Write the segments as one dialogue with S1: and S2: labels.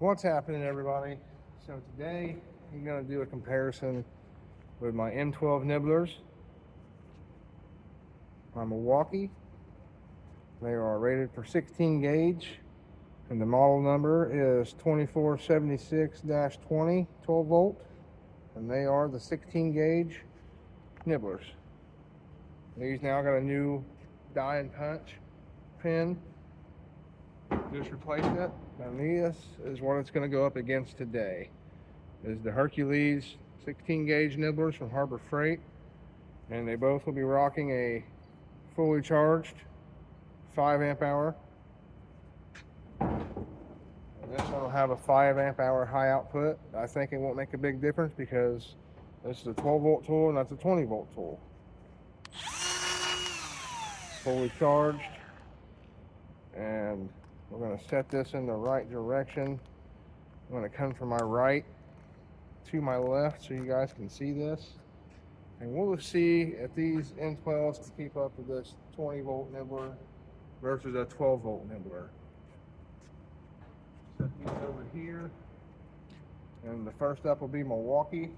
S1: What's happening, everybody? So today I'm going to do a comparison with my M12 Nibblers, my Milwaukee. They are rated for 16 gauge, and the model number is 2476-20 12 volt, and they are the 16 gauge Nibblers. These now got a new die and punch pin. Just replaced it, and this is what it's going to go up against today. Is the Hercules 16 gauge Nibblers from Harbor Freight, and they both will be rocking a fully charged 5 amp hour. And this one will have a 5 amp hour high output. I think it won't make a big difference because this is a 12 volt tool and that's a 20 volt tool. Fully charged, and we're going to set this in the right direction. I'm going to come from my right to my left so you guys can see this. And we'll see if these M12s can keep up with this 20 volt nibbler versus a 12 volt nibbler. Set these over here. And the first up will be Milwaukee.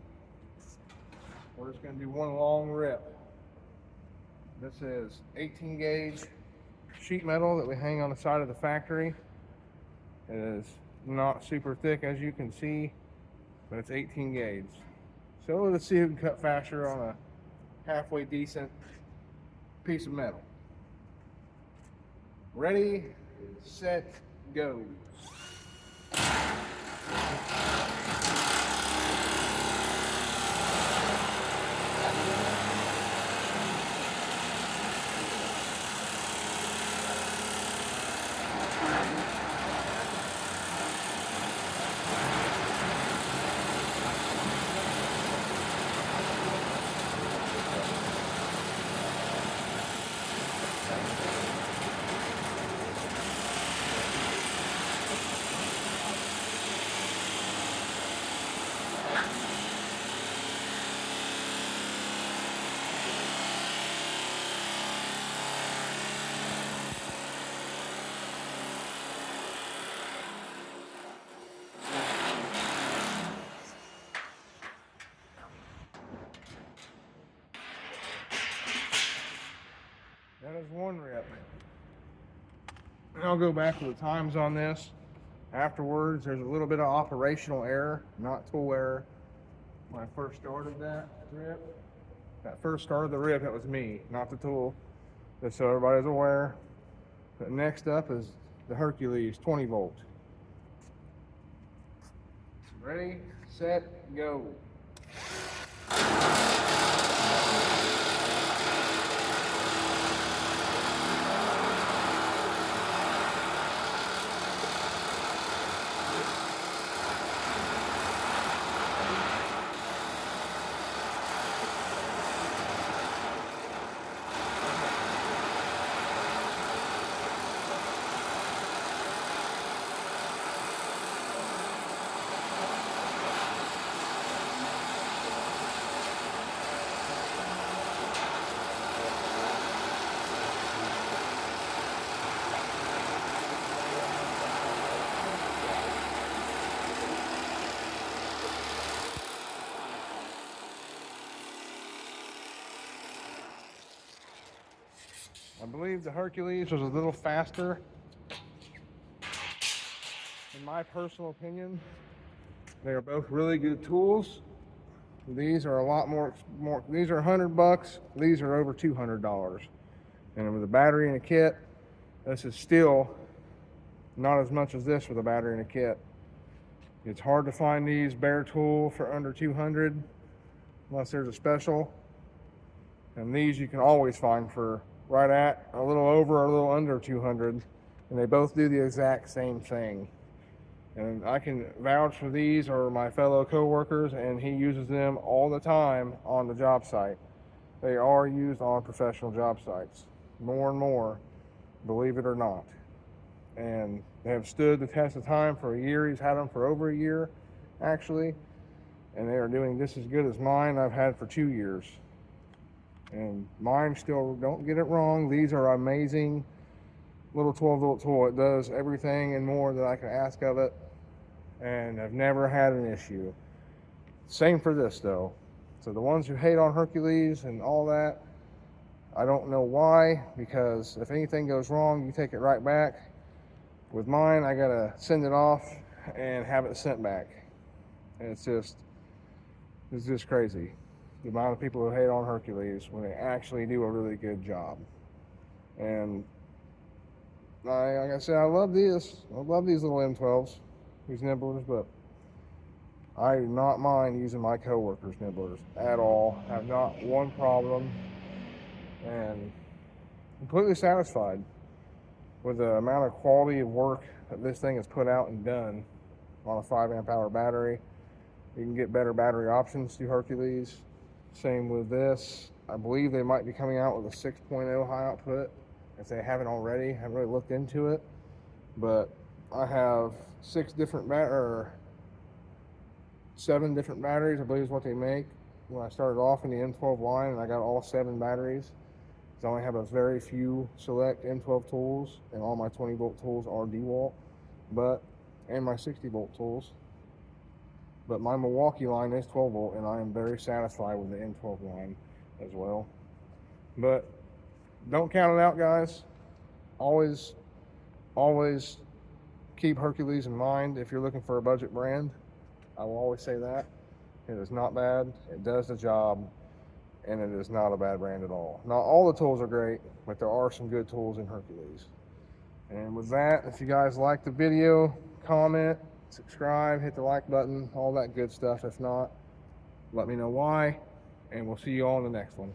S1: We're just going to do one long rip. This is 18 gauge sheet metal that we hang on the side of the factory. It is not super thick, as you can see, but it's 18 gauge. So let's see who can cut faster on a halfway decent piece of metal. Ready, set, go. That is one rip. And I'll go back to the times on this. Afterwards, there's a little bit of operational error, not tool error. When I first started that rip, that first start of the rip, it was me, not the tool. Just so everybody's aware. But next up is the Hercules 20 volt. Ready, set, go. I believe the Hercules was a little faster. In my personal opinion, they are both really good tools. These are a lot more, these are $100, these are over $200. And with a battery and a kit, this is still not as much as this with a battery and a kit. It's hard to find these bare tool for under 200 unless there's a special. And these you can always find for right at a little over or a little under 200, and they both do the exact same thing. And I can vouch for these or my fellow co-workers, and he uses them all the time on the job site. They are used on professional job sites more and more, believe it or not. And they have stood the test of time for a year. He's had them for over a year, actually, and they are doing just as good as mine I've had for 2 years. And mine still, don't get it wrong, these are amazing little 12 volt tool. It does everything and more that I can ask of it. and I've never had an issue. Same for this though. So the ones who hate on Hercules and all that, I don't know why, because if anything goes wrong, you take it right back. With mine, I gotta send it off and have it sent back. And it's just crazy. The amount of people who hate on Hercules when they actually do a really good job. And like I said, I love these. I love these little M12s, these nibblers, but I do not mind using my coworkers' nibblers at all. I have not one problem, and completely satisfied with the amount of quality of work that this thing has put out and done on a 5 amp hour battery. You can get better battery options through Hercules. Same with this. I believe they might be coming out with a 6.0 high output if they haven't already. I haven't really looked into it, but I have 7 different batteries, I believe is what they make. When I started off in the M12 line, and I got all 7 batteries. I only have a very few select M12 tools, and all my 20 volt tools are DeWalt, and my 60 volt tools. But my Milwaukee line is 12 volt, and I am very satisfied with the M12 line as well. But don't count it out, guys. Always keep Hercules in mind if you're looking for a budget brand. I will always say that. It is not bad. It does the job, and it is not a bad brand at all. Not all the tools are great, but there are some good tools in Hercules. And with that, if you guys like the video, comment, subscribe, hit the like button, all that good stuff. If not, let me know why, and we'll see you all in the next one.